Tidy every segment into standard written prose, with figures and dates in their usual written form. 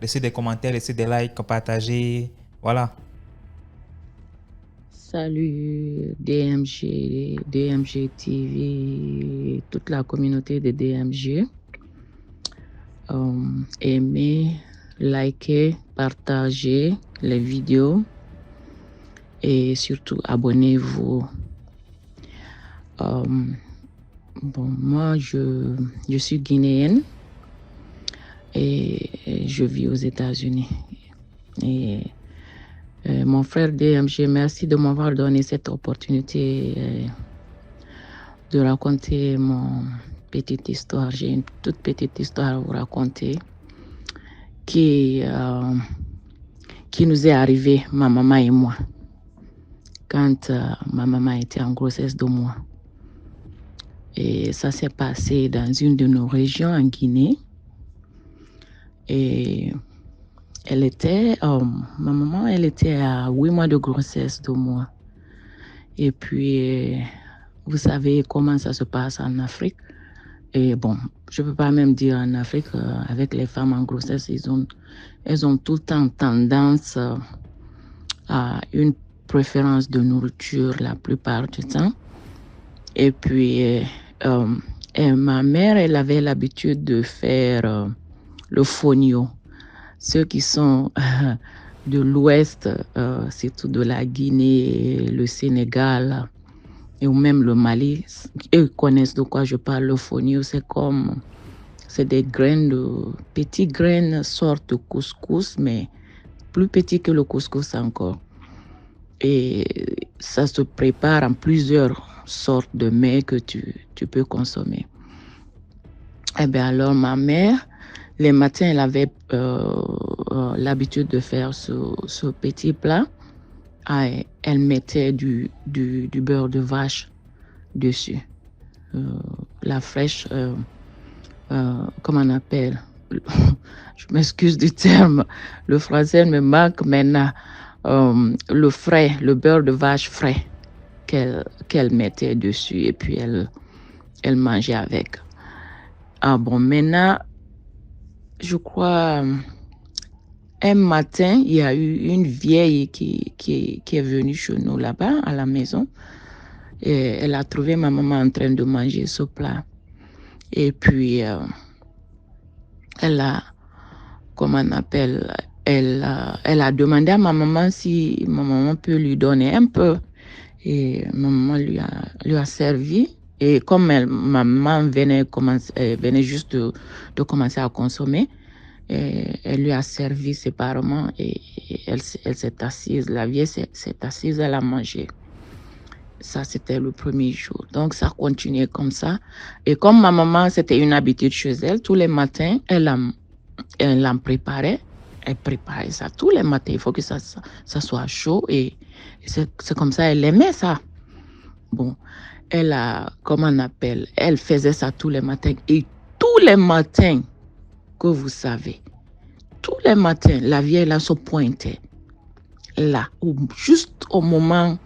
Laissez des commentaires, laissez des likes, partagez. Voilà. Salut DMG TV, toute la communauté de DMG. Aimez, likez, partagez les vidéos et surtout abonnez-vous. Moi, je suis guinéenne et je vis aux États-Unis. Et mon frère DMG, merci de m'avoir donné cette opportunité de raconter mon petite histoire. J'ai une toute petite histoire à vous raconter qui nous est arrivée, ma maman et moi, quand ma maman était en grossesse de moi. Et ça s'est passé dans une de nos régions en Guinée. Et ma maman, elle était à 8 mois de grossesse de moi. Et puis, vous savez comment ça se passe en Afrique. Et bon, je ne peux pas même dire en Afrique, avec les femmes en grossesse, elles ont tout le temps tendance à une préférence de nourriture la plupart du temps. Et puis, ma mère, elle avait l'habitude de faire le fonio. Ceux qui sont de l'Ouest, surtout de la Guinée, le Sénégal, et ou même le Mali, eux connaissent de quoi je parle. Le fonio, c'est des graines, petites graines, sorte de couscous, mais plus petit que le couscous encore. Et ça se prépare en plusieurs sortes de mets que tu peux consommer. Eh bien alors, ma mère, les matins, elle avait l'habitude de faire ce petit plat. Elle mettait du beurre de vache dessus. La fraîche, comment on appelle? Je m'excuse du terme. Le français me manque maintenant. Le frais, le beurre de vache frais qu'elle mettait dessus et puis elle mangeait avec. Ah bon, maintenant, je crois, un matin, il y a eu une vieille qui est venue chez nous là-bas, à la maison. Et elle a trouvé ma maman en train de manger ce plat. Et puis, elle a demandé à ma maman si ma maman peut lui donner un peu. Et ma maman lui a servi. Et comme ma maman venait juste de commencer à consommer, elle lui a servi séparément et elle s'est assise. La vieille s'est assise, elle a mangé. Ça, c'était le premier jour. Donc, ça continuait comme ça. Et comme ma maman, c'était une habitude chez elle, tous les matins, elle en préparait. Elle préparait ça tous les matins. Il faut que ça soit chaud. Et c'est comme ça, elle aimait ça. Bon, elle faisait ça tous les matins. Et tous les matins, que vous savez, tous les matins, la vieille là se pointait. Là, juste au moment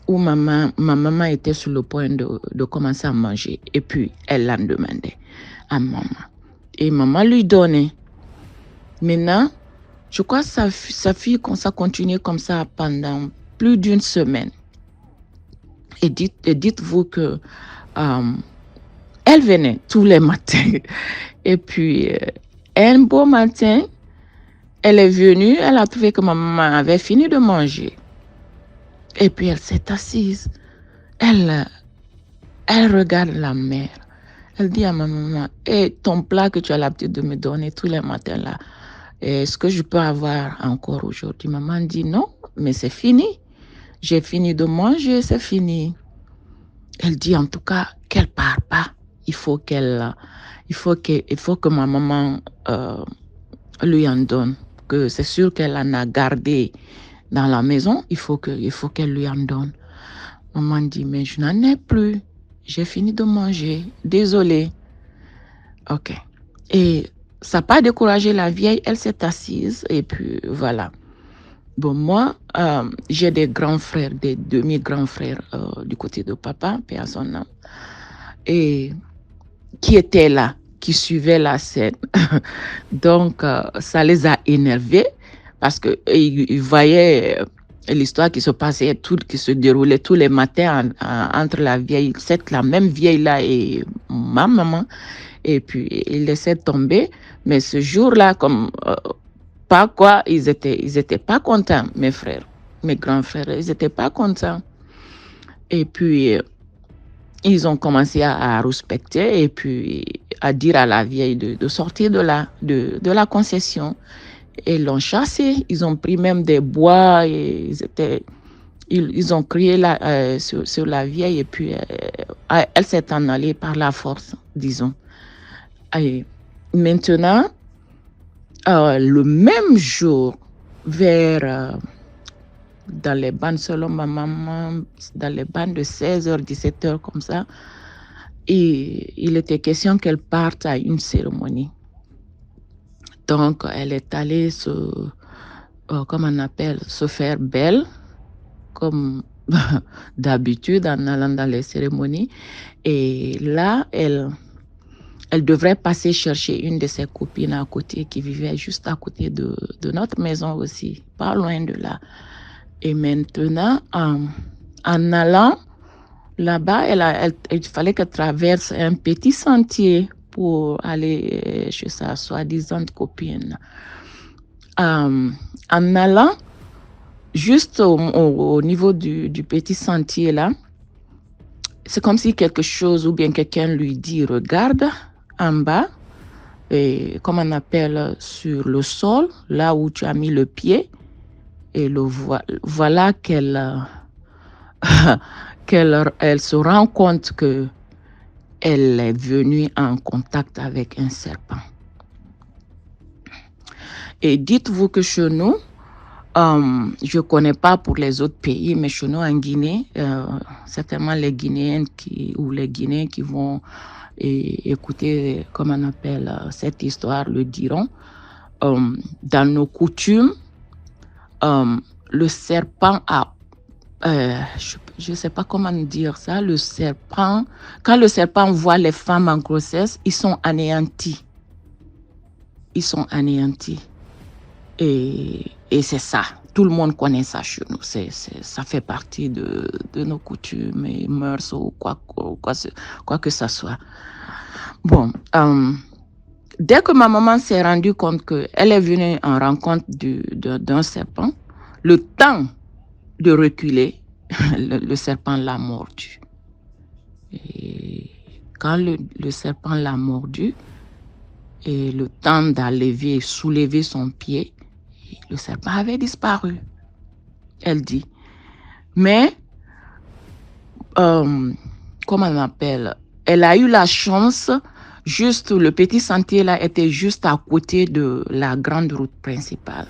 où ma maman était sur le point de commencer à manger. Et puis, elle l'en demandait à maman. Et maman lui donnait. Maintenant, je crois que ça continuait comme ça pendant plus d'une semaine. Et dites-vous que elle venait tous les matins. Et puis, un beau matin, elle est venue, elle a trouvé que ma maman avait fini de manger. Et puis, elle s'est assise. Elle regarde la mère. Elle dit à ma maman, ton plat que tu as l'habitude de me donner tous les matins là, est-ce que je peux avoir encore aujourd'hui? Maman dit non, mais c'est fini. J'ai fini de manger, c'est fini. Elle dit en tout cas qu'elle ne part pas. Il faut que ma maman lui en donne. Que c'est sûr qu'elle en a gardé dans la maison. Il faut qu'elle lui en donne. Maman dit, mais je n'en ai plus. J'ai fini de manger. Désolée. OK. Et ça n'a pas découragé la vieille. Elle s'est assise et puis voilà. Bon, moi, j'ai des grands frères, des demi-grands frères du côté de papa, paix à son âme, et qui étaient là. qui suivaient la scène. Donc, ça les a énervés parce qu'ils voyaient l'histoire qui se passait, tout qui se déroulait tous les matins entre la même vieille-là et ma maman. Et puis, ils laissaient tomber. Mais ce jour-là, comme pas quoi, ils étaient pas contents, mes frères, mes grands frères, ils n'étaient pas contents. Et puis, ils ont commencé à respecter et puis à dire à la vieille de sortir de la concession. Et ils l'ont chassé. Ils ont pris même des bois et ils ont crié sur la vieille et puis elle s'est en allée par la force, disons. Et maintenant, le même jour, dans les bandes, selon ma maman, dans les bandes de 16h, 17h, comme ça, et il était question qu'elle parte à une cérémonie. Donc, elle est allée comment on appelle, se faire belle, comme d'habitude en allant dans les cérémonies. Et là, elle devrait passer chercher une de ses copines à côté qui vivait juste à côté de notre maison aussi, pas loin de là. Et maintenant, en allant là-bas, il fallait qu'elle traverse un petit sentier pour aller chez sa soi-disant copine. En allant, juste au niveau du petit sentier là, c'est comme si quelque chose ou bien quelqu'un lui dit « Regarde en bas ». Et comme on appelle sur le sol, là où tu as mis le pied, et voilà qu'elle elle se rend compte que elle est venue en contact avec un serpent. Et dites-vous que chez nous, je ne connais pas pour les autres pays, mais chez nous en Guinée, certainement les Guinéennes ou les Guinéens qui vont écouter, comme on appelle cette histoire, le diront. Dans nos coutumes, le serpent a, je ne sais pas comment dire ça, quand le serpent voit les femmes en grossesse, ils sont anéantis. Ils sont anéantis. Et c'est ça. Tout le monde connaît ça chez nous. Ça fait partie de nos coutumes et mœurs ou quoi que ça soit. Bon, dès que ma maman s'est rendue compte qu'elle est venue en rencontre d'un serpent, le temps de reculer, le serpent l'a mordu. Et quand le serpent l'a mordu, et le temps d'aller soulever son pied, le serpent avait disparu, elle dit. Mais, comment on appelle, elle a eu la chance, juste le petit sentier là était juste à côté de la grande route principale.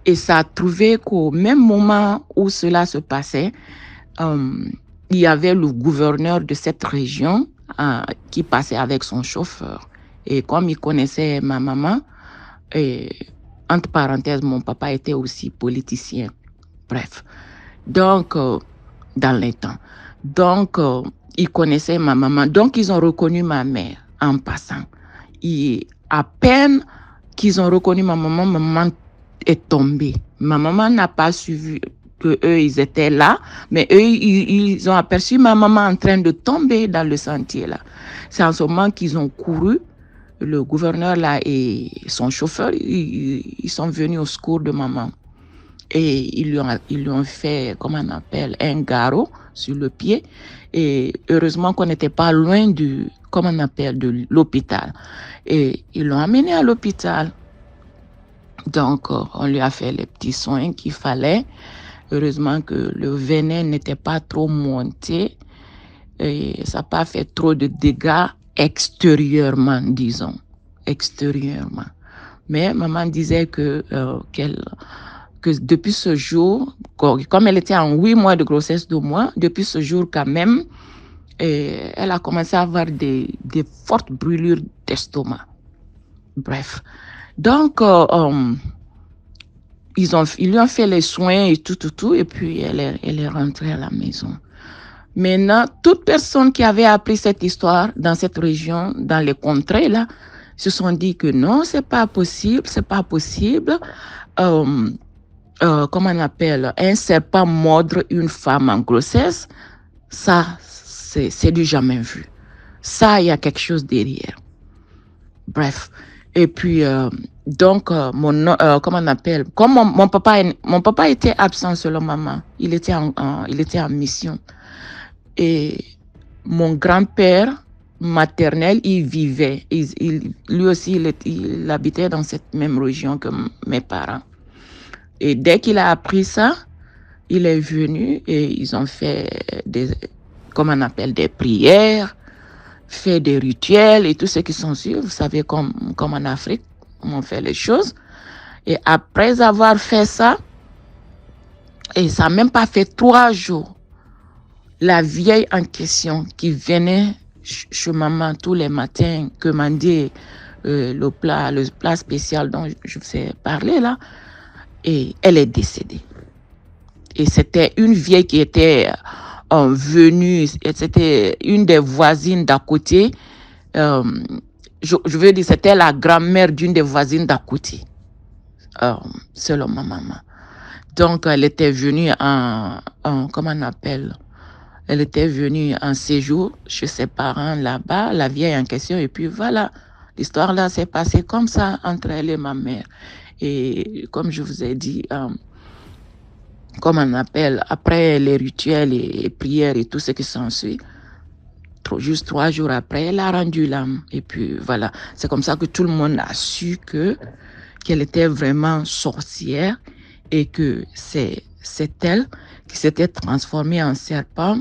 Et ça a trouvé qu'au même moment où cela se passait, il y avait le gouverneur de cette région qui passait avec son chauffeur. Et comme il connaissait ma maman, et entre parenthèses, mon papa était aussi politicien. Bref. Donc, dans les temps. Donc, ils connaissaient ma maman. Donc, ils ont reconnu ma mère en passant. Et à peine qu'ils ont reconnu ma maman est tombée. Ma maman n'a pas suivi que eux, ils étaient là, mais eux, ils ont aperçu ma maman en train de tomber dans le sentier là. C'est en ce moment qu'ils ont couru. Le gouverneur là et son chauffeur, ils sont venus au secours de maman. Et ils lui ont fait, comment on appelle, un garrot sur le pied. Et heureusement qu'on n'était pas loin de l'hôpital. Et ils l'ont amené à l'hôpital. Donc, on lui a fait les petits soins qu'il fallait. Heureusement que le venin n'était pas trop monté. Et ça n'a pas fait trop de dégâts extérieurement, disons. Extérieurement. Mais maman disait que depuis ce jour, comme elle était en 8 mois de grossesse de moi, depuis ce jour quand même, elle a commencé à avoir des fortes brûlures d'estomac. Bref. Donc, ils lui ont fait les soins et tout, et puis elle est rentrée à la maison. Maintenant, toute personne qui avait appris cette histoire dans cette région, dans les contrées là, se sont dit que non, c'est pas possible. Comment on appelle, un serpent mordre une femme en grossesse, ça, c'est du jamais vu. Ça, il y a quelque chose derrière. Bref. Et puis, comment on appelle, comme mon papa était absent selon maman, il était en mission. Et mon grand-père maternel, il vivait, lui aussi, il habitait dans cette même région que mes parents. Et dès qu'il a appris ça, il est venu et ils ont fait comment on appelle, des prières, fait des rituels et tout ce qui s'en suit. Vous savez, comme en Afrique, on fait les choses. Et après avoir fait ça, et ça n'a même pas fait 3 jours, la vieille en question qui venait chez maman tous les matins commander le plat spécial dont je vous ai parlé là, et elle est décédée. Et c'était une vieille qui était venue, c'était une des voisines d'à côté. Je veux dire, c'était la grand-mère d'une des voisines d'à côté, selon ma maman. Donc, elle était venue comment on appelle, elle était venue en séjour chez ses parents là-bas, la vieille en question, et puis voilà, l'histoire là s'est passée comme ça entre elle et ma mère. Et comme je vous ai dit, comment on appelle, après les rituels et prières et tout ce qui s'ensuit, juste 3 jours après, elle a rendu l'âme. Et puis voilà, c'est comme ça que tout le monde a su qu'elle était vraiment sorcière et que c'est elle qui s'était transformée en serpent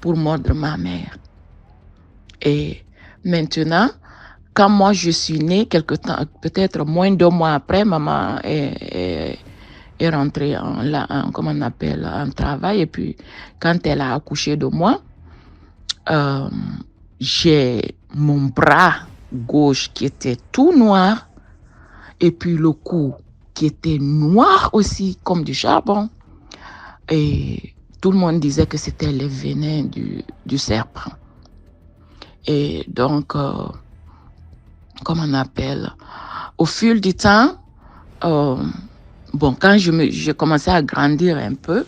pour mordre ma mère. Et maintenant, quand moi je suis née, quelque temps, peut-être moins de 2 mois après, maman est rentrée comment on appelle, en travail. Et puis, quand elle a accouché de moi, j'ai mon bras gauche qui était tout noir et puis le cou qui était noir aussi, comme du charbon. Et tout le monde disait que c'était le venin du serpent. Et donc, comment on appelle, au fil du temps, quand j'ai commencé à grandir un peu,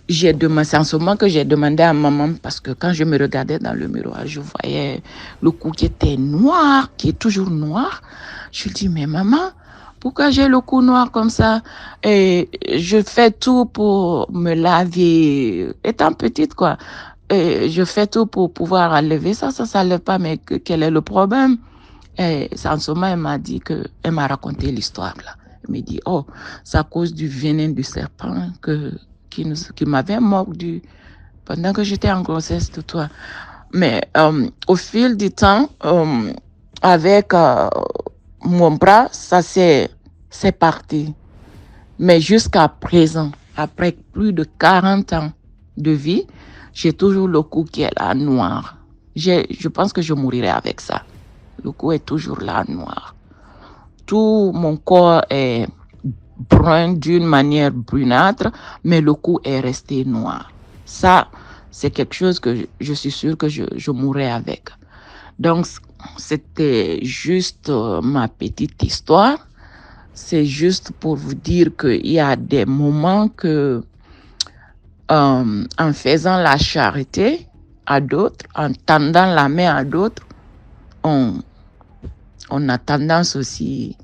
c'est en ce moment que j'ai demandé à maman, parce que quand je me regardais dans le miroir, je voyais le cou qui était noir, qui est toujours noir. Je lui dis, mais maman, pourquoi j'ai le cou noir comme ça? Et je fais tout pour me laver, étant petite, quoi. Et je fais tout pour pouvoir enlever ça ne lève pas, mais quel est le problème? Et en ce moment, elle m'a raconté l'histoire, là. Elle m'a dit, oh, c'est à cause du venin du serpent qui m'avait mordu pendant que j'étais en grossesse de toi. Mais au fil du temps, avec mon bras, ça c'est parti. Mais jusqu'à présent, après plus de 40 ans de vie, j'ai toujours le cou qui est là noir. Je pense que je mourirai avec ça. Le cou est toujours là noir. Tout mon corps est brun d'une manière brunâtre, mais le cou est resté noir. Ça, c'est quelque chose que je suis sûre que je mourrai avec. Donc, c'était juste ma petite histoire. C'est juste pour vous dire qu'il y a des moments que, en faisant la charité à d'autres, en tendant la main à d'autres, on a tendance aussi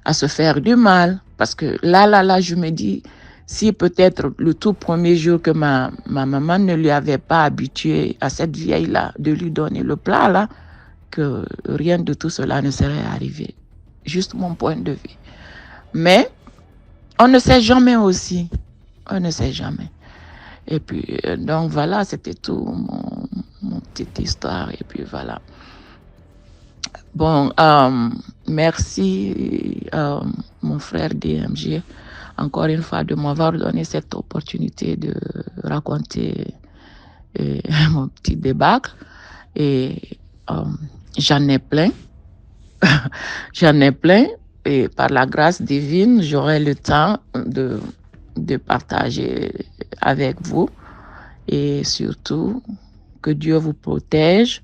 à se faire du mal. Parce que là, je me dis, si peut-être le tout premier jour que ma maman ne lui avait pas habitué à cette vieille-là de lui donner le plat, là, que rien de tout cela ne serait arrivé. Juste mon point de vue. Mais on ne sait jamais aussi. On ne sait jamais. Et puis, donc voilà, c'était tout mon petite histoire. Et puis voilà. Bon, merci mon frère DMG, encore une fois, de m'avoir donné cette opportunité de raconter mon petit débâcle. Et j'en ai plein. J'en ai plein. Et par la grâce divine, j'aurai le temps de partager avec vous. et surtout, que Dieu vous protège.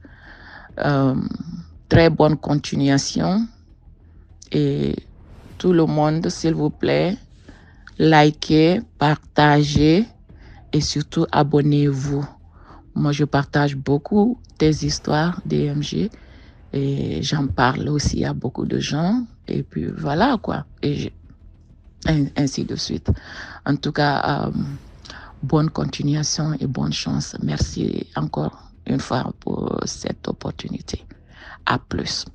Très bonne continuation et tout le monde, s'il vous plaît, likez, partagez et surtout abonnez-vous. Moi, je partage beaucoup des histoires DMG et j'en parle aussi à beaucoup de gens et puis voilà quoi, et ainsi de suite. En tout cas, bonne continuation et bonne chance. Merci encore une fois pour cette opportunité. À plus.